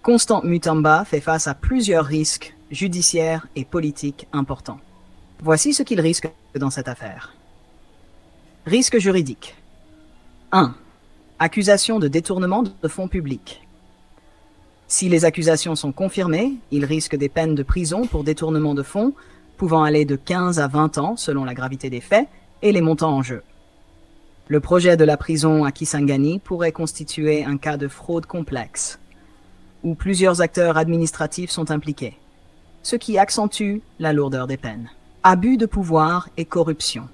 Constant Mutamba fait face à plusieurs risques judiciaires et politiques importants. Voici ce qu'il risque dans cette affaire. Risque juridique. 1. Accusation de détournement de fonds publics. Si les accusations sont confirmées, il risque des peines de prison pour détournement de fonds, pouvant aller de 15 à 20 ans selon la gravité des faits et les montants en jeu. Le projet de la prison à Kisangani pourrait constituer un cas de fraude complexe, où plusieurs acteurs administratifs sont impliqués, ce qui accentue la lourdeur des peines. Abus de pouvoir et corruption.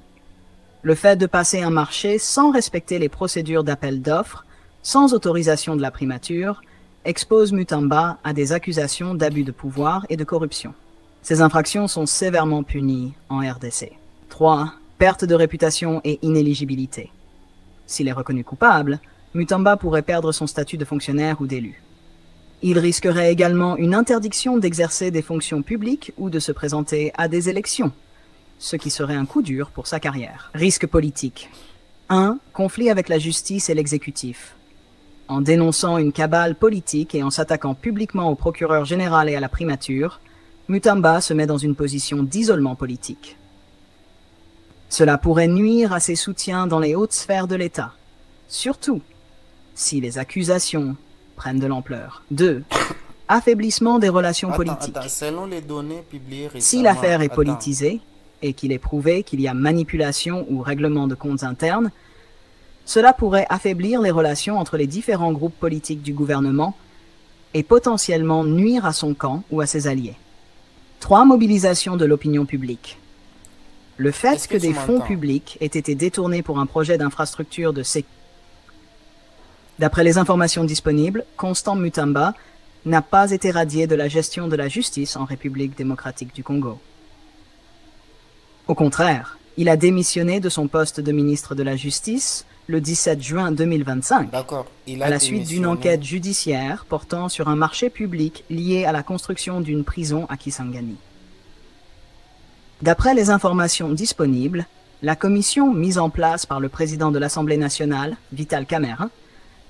Le fait de passer un marché sans respecter les procédures d'appel d'offres, sans autorisation de la primature, expose Mutamba à des accusations d'abus de pouvoir et de corruption. Ces infractions sont sévèrement punies en RDC. 3. Perte de réputation et inéligibilité. S'il est reconnu coupable, Mutamba pourrait perdre son statut de fonctionnaire ou d'élu. Il risquerait également une interdiction d'exercer des fonctions publiques ou de se présenter à des élections, ce qui serait un coup dur pour sa carrière. Risque politique. 1. Conflit avec la justice et l'exécutif. En dénonçant une cabale politique et en s'attaquant publiquement au procureur général et à la primature, Mutamba se met dans une position d'isolement politique. Cela pourrait nuire à ses soutiens dans les hautes sphères de l'État, surtout si les accusations prennent de l'ampleur. 2. Affaiblissement des relations politiques. Selon les données publiées récemment, Si l'affaire est politisée et qu'il est prouvé qu'il y a manipulation ou règlement de comptes internes, cela pourrait affaiblir les relations entre les différents groupes politiques du gouvernement et potentiellement nuire à son camp ou à ses alliés. 3. Mobilisation de l'opinion publique. Le fait que des fonds publics aient été détournés pour un projet d'infrastructure de sécurité. D'après les informations disponibles, Constant Mutamba n'a pas été radié de la gestion de la justice en République démocratique du Congo. Au contraire, il a démissionné de son poste de ministre de la Justice le 17 juin 2025, à la suite d'une enquête judiciaire portant sur un marché public lié à la construction d'une prison à Kisangani. D'après les informations disponibles, la commission mise en place par le président de l'Assemblée nationale, Vital Kamerhe,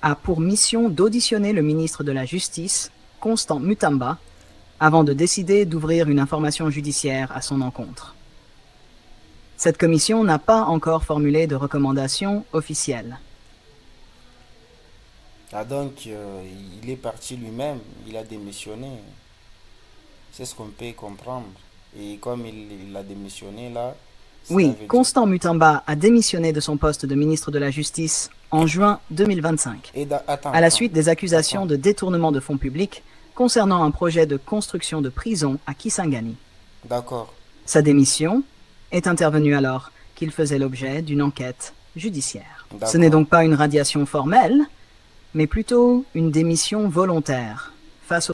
a pour mission d'auditionner le ministre de la Justice, Constant Mutamba, avant de décider d'ouvrir une information judiciaire à son encontre. Cette commission n'a pas encore formulé de recommandations officielles. Donc, il est parti lui-même, il a démissionné. C'est ce qu'on peut comprendre. Et comme il a démissionné là... Oui, Constant Mutamba a démissionné de son poste de ministre de la Justice en juin 2025, à la suite des accusations de détournement de fonds publics concernant un projet de construction de prison à Kisangani. D'accord. Sa démission est intervenue alors qu'il faisait l'objet d'une enquête judiciaire. Ce n'est donc pas une radiation formelle, mais plutôt une démission volontaire face au...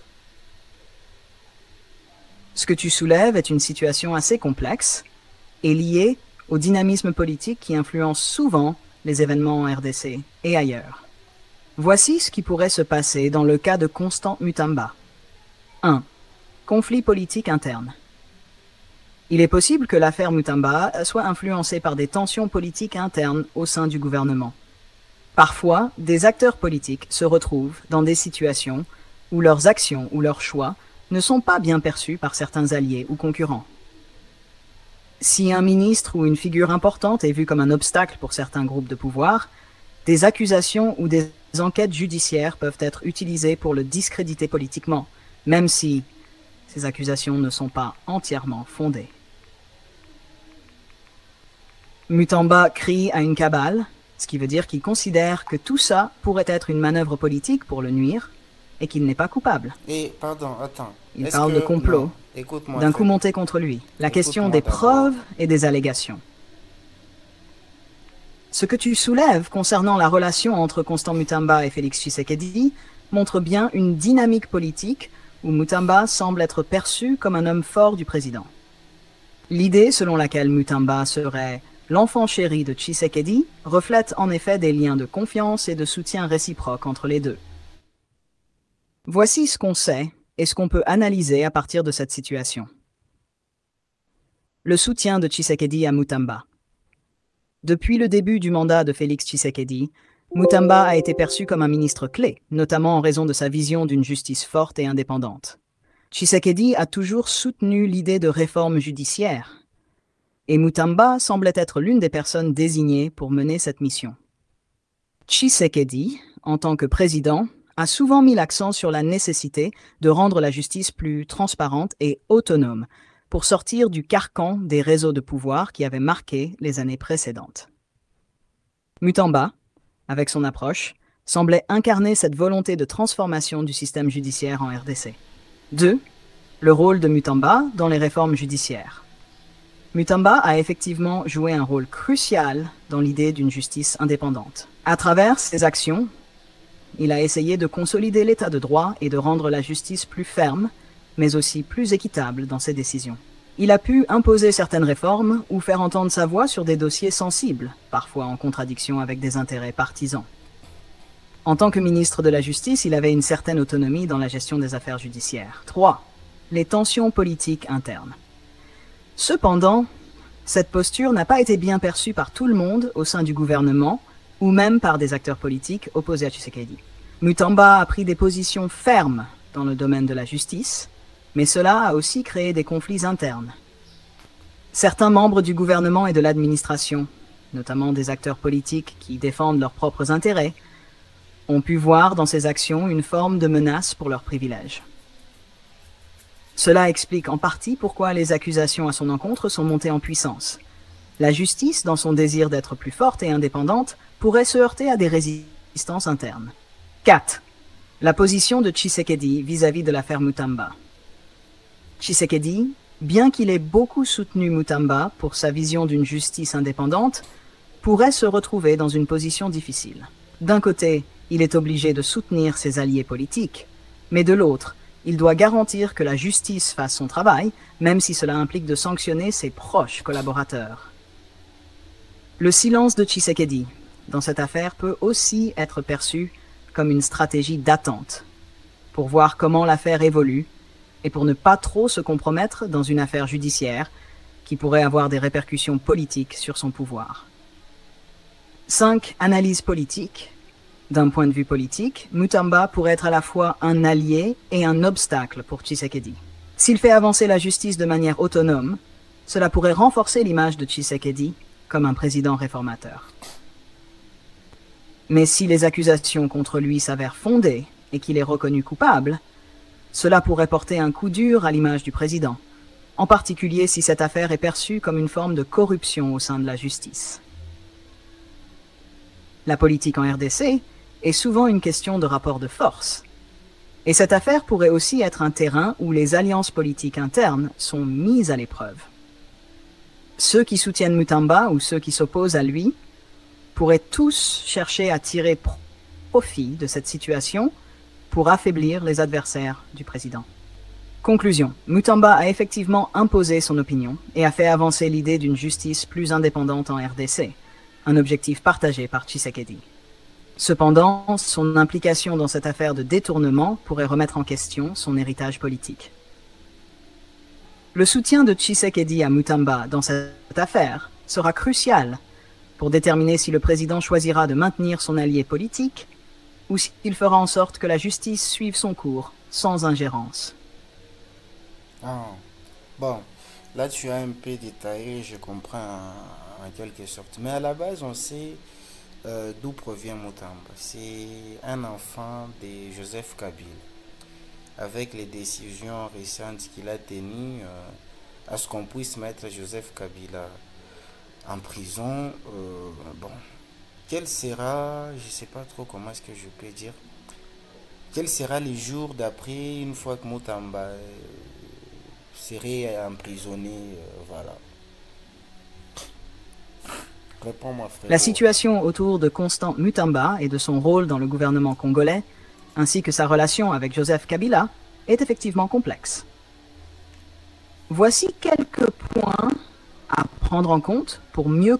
Ce que tu soulèves est une situation assez complexe et liée au dynamisme politique qui influence souvent les événements en RDC et ailleurs. Voici ce qui pourrait se passer dans le cas de Constant Mutamba. 1. Conflit politique interne. Il est possible que l'affaire Mutamba soit influencée par des tensions politiques internes au sein du gouvernement. Parfois, des acteurs politiques se retrouvent dans des situations où leurs actions ou leurs choix ne sont pas bien perçus par certains alliés ou concurrents. Si un ministre ou une figure importante est vu comme un obstacle pour certains groupes de pouvoir, des accusations ou des enquêtes judiciaires peuvent être utilisées pour le discréditer politiquement, même si ces accusations ne sont pas entièrement fondées. Mutamba crie à une cabale, ce qui veut dire qu'il considère que tout ça pourrait être une manœuvre politique pour le nuire et qu'il n'est pas coupable. Il parle de complot, d'un coup monté contre lui. La question des preuves et des allégations. Ce que tu soulèves concernant la relation entre Constant Mutamba et Félix Tshisekedi montre bien une dynamique politique où Mutamba semble être perçu comme un homme fort du président. L'idée selon laquelle Mutamba serait l'enfant chéri de Tshisekedi reflète en effet des liens de confiance et de soutien réciproque entre les deux. Voici ce qu'on sait et ce qu'on peut analyser à partir de cette situation. Le soutien de Tshisekedi à Mutamba. Depuis le début du mandat de Félix Tshisekedi, Mutamba a été perçu comme un ministre clé, notamment en raison de sa vision d'une justice forte et indépendante. Tshisekedi a toujours soutenu l'idée de réforme judiciaire, et Mutamba semblait être l'une des personnes désignées pour mener cette mission. Tshisekedi, en tant que président, a souvent mis l'accent sur la nécessité de rendre la justice plus transparente et autonome pour sortir du carcan des réseaux de pouvoir qui avaient marqué les années précédentes. Mutamba, avec son approche, semblait incarner cette volonté de transformation du système judiciaire en RDC. 2. Le rôle de Mutamba dans les réformes judiciaires. Mutamba a effectivement joué un rôle crucial dans l'idée d'une justice indépendante. À travers ses actions, il a essayé de consolider l'état de droit et de rendre la justice plus ferme, mais aussi plus équitable dans ses décisions. Il a pu imposer certaines réformes ou faire entendre sa voix sur des dossiers sensibles, parfois en contradiction avec des intérêts partisans. En tant que ministre de la Justice, il avait une certaine autonomie dans la gestion des affaires judiciaires. 3. Les tensions politiques internes. Cependant, cette posture n'a pas été bien perçue par tout le monde au sein du gouvernement ou même par des acteurs politiques opposés à Tshisekedi. Mutamba a pris des positions fermes dans le domaine de la justice, mais cela a aussi créé des conflits internes. Certains membres du gouvernement et de l'administration, notamment des acteurs politiques qui défendent leurs propres intérêts, ont pu voir dans ces actions une forme de menace pour leurs privilèges. Cela explique en partie pourquoi les accusations à son encontre sont montées en puissance. La justice, dans son désir d'être plus forte et indépendante, pourrait se heurter à des résistances internes. 4. La position de Tshisekedi vis-à-vis de l'affaire Mutamba. Tshisekedi, bien qu'il ait beaucoup soutenu Mutamba pour sa vision d'une justice indépendante, pourrait se retrouver dans une position difficile. D'un côté, il est obligé de soutenir ses alliés politiques, mais de l'autre, il doit garantir que la justice fasse son travail, même si cela implique de sanctionner ses proches collaborateurs. Le silence de Tshisekedi dans cette affaire peut aussi être perçu comme une stratégie d'attente, pour voir comment l'affaire évolue et pour ne pas trop se compromettre dans une affaire judiciaire qui pourrait avoir des répercussions politiques sur son pouvoir. 5. Analyse politique. D'un point de vue politique, Mutamba pourrait être à la fois un allié et un obstacle pour Tshisekedi. S'il fait avancer la justice de manière autonome, cela pourrait renforcer l'image de Tshisekedi comme un président réformateur. Mais si les accusations contre lui s'avèrent fondées et qu'il est reconnu coupable, cela pourrait porter un coup dur à l'image du président, en particulier si cette affaire est perçue comme une forme de corruption au sein de la justice. La politique en RDC est souvent une question de rapport de force. Et cette affaire pourrait aussi être un terrain où les alliances politiques internes sont mises à l'épreuve. Ceux qui soutiennent Mutamba ou ceux qui s'opposent à lui pourraient tous chercher à tirer profit de cette situation pour affaiblir les adversaires du président. Conclusion. Mutamba a effectivement imposé son opinion et a fait avancer l'idée d'une justice plus indépendante en RDC, un objectif partagé par Tshisekedi. Cependant, son implication dans cette affaire de détournement pourrait remettre en question son héritage politique. Le soutien de Tshisekedi à Mutamba dans cette affaire sera crucial pour déterminer si le président choisira de maintenir son allié politique ou s'il fera en sorte que la justice suive son cours sans ingérence. Ah, bon, là tu as un peu détaillé, je comprends en quelque sorte. Mais à la base, on sait d'où provient Mutamba. C'est un enfant de Joseph Kabila. Avec les décisions récentes qu'il a tenues, à ce qu'on puisse mettre Joseph Kabila en prison, bon, quel sera, je ne sais pas trop comment est-ce que je peux dire, quel sera les jours d'après, une fois que Mutamba serait emprisonné, voilà. Réponds-moi, frère. La situation autour de Constant Mutamba et de son rôle dans le gouvernement congolais, ainsi que sa relation avec Joseph Kabila, est effectivement complexe. Voici quelques points à prendre en compte pour mieux